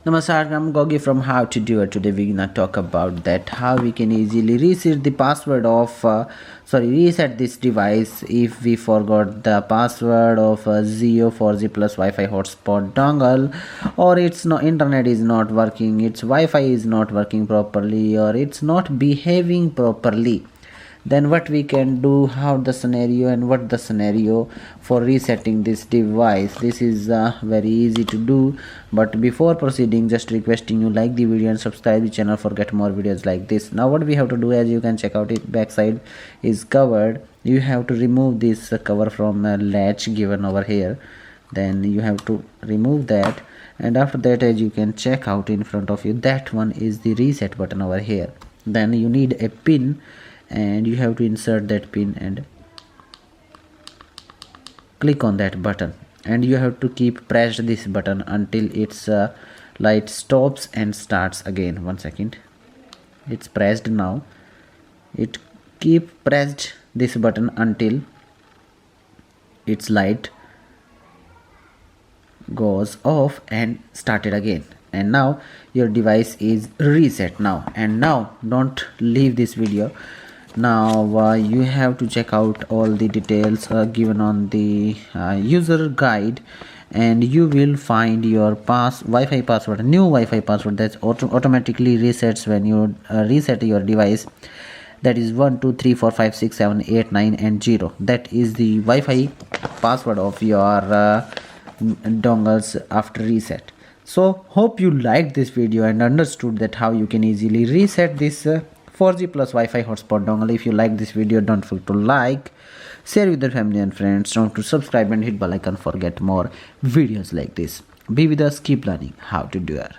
Namaskar, I'm Gogi from How to Do It. Today we're gonna talk about that how we can easily reset the password of reset this device if we forgot the password of Jio 4G plus Wi-Fi hotspot dongle, or its no internet is not working, its Wi-Fi is not working properly, or it's not behaving properly. Then what we can do, how the scenario and what the scenario for resetting this device. This is very easy to do, but before proceeding, just requesting you like the video and subscribe the channel for get more videos like this. Now what we have to do, as you can check out, it backside is covered. You have to remove this cover from a latch given over here. Then you have to remove that, and after that, as you can check out in front of you, that one is the reset button over here. Then you need a pin, and you have to insert that pin and click on that button, and you have to keep pressed this button until its light stops and starts again. 1 second, it's pressed now. It keep pressed this button until its light goes off and started again, and now your device is reset now. And now don't leave this video. Now you have to check out all the details given on the user guide, and you will find your Wi-Fi password, new Wi-Fi password that automatically resets when you reset your device. That is 1 2 3 4 5 6 7 8 9 and 0. That is the Wi-Fi password of your dongles after reset. So hope you liked this video and understood that how you can easily reset this 4G plus Wi-Fi hotspot dongle. If you like this video, don't forget to like, share with your family and friends, don't forget to subscribe and hit bell icon for get more videos like this. Be with us, keep learning how to do it.